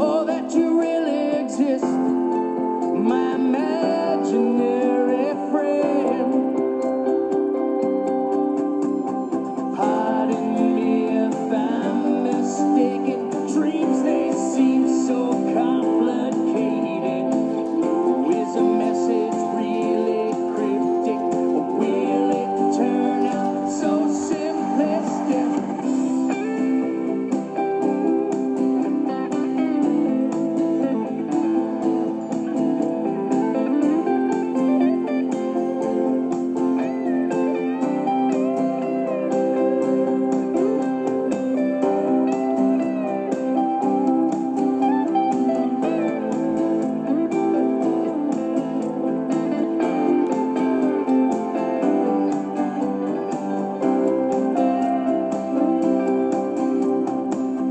oh, that you really exist, my imaginary friend. Pardon me if I'm mistaken, dreams they seem so complicated. Is a message really cryptic, or will it turn out so simplistic?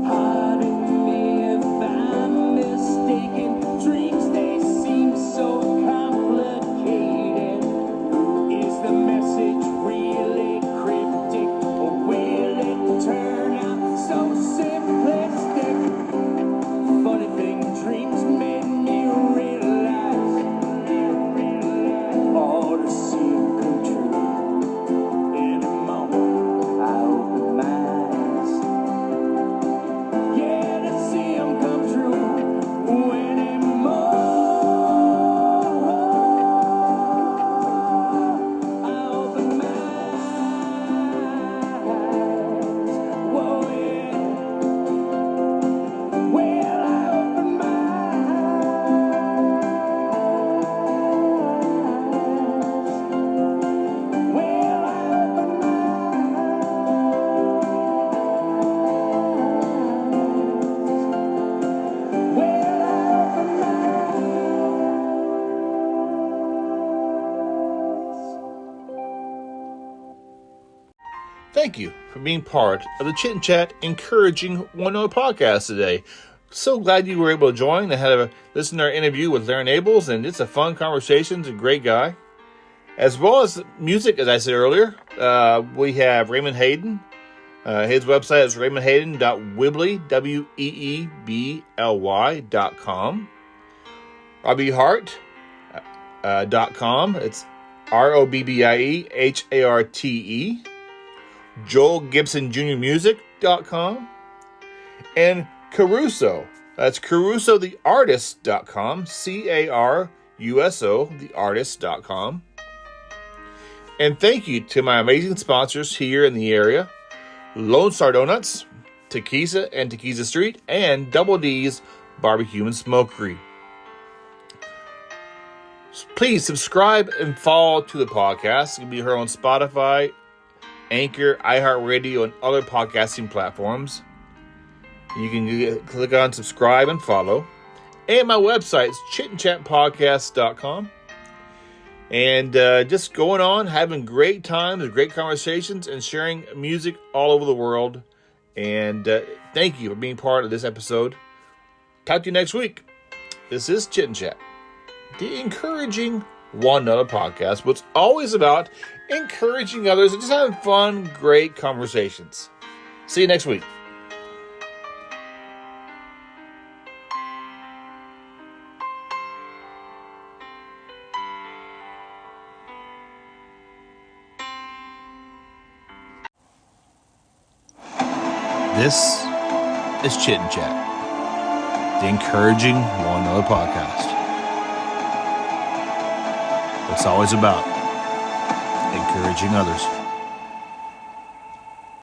Pardon me if I'm mistaken, dreams they seem so complicated. Is the message really cryptic, or will it turn out so simplistic? Funny thing, dreams made me realize all to see them come true. In a moment, I open my eyes. Yeah, to see them come true anymore. I open my eyes. Whoa, yeah. Well, I open my eyes. Well, I open my Thank you for being part of the Chit and Chat Encouraging One Note podcast today. So glad you were able to join. I had a listen to our interview with Larron Abels, and it's a fun conversation. He's a great guy. As well as music, as I said earlier, we have Raymond Hayden. His website is raymondhayden.weebly, WEEBLY.com. Robbie Hart .com. It's ROBBIEHARTE. Joel Gibson Jr. Music.com. And Caruso. That's CarusoTheArtist.com. CARUSO theartist.com. And thank you to my amazing sponsors here in the area: Lone Star Donuts, Tequila and Tequila Street, and Double D's Barbecue and Smokery. Please subscribe and follow to the podcast. It can be heard on Spotify, Anchor, iHeartRadio, and other podcasting platforms. You can click on subscribe and follow. And my website is chitandchatpodcast.com. and just going on, having great times, great conversations, and sharing music all over the world. And thank you for being part of this episode. Talk to you next week. This is Chit and Chat, the Encouraging One Another podcast, which is always about encouraging others and just having fun, great conversations. See you next week. This is Chit and Chat, the Encouraging One Another podcast. It's always about encouraging others.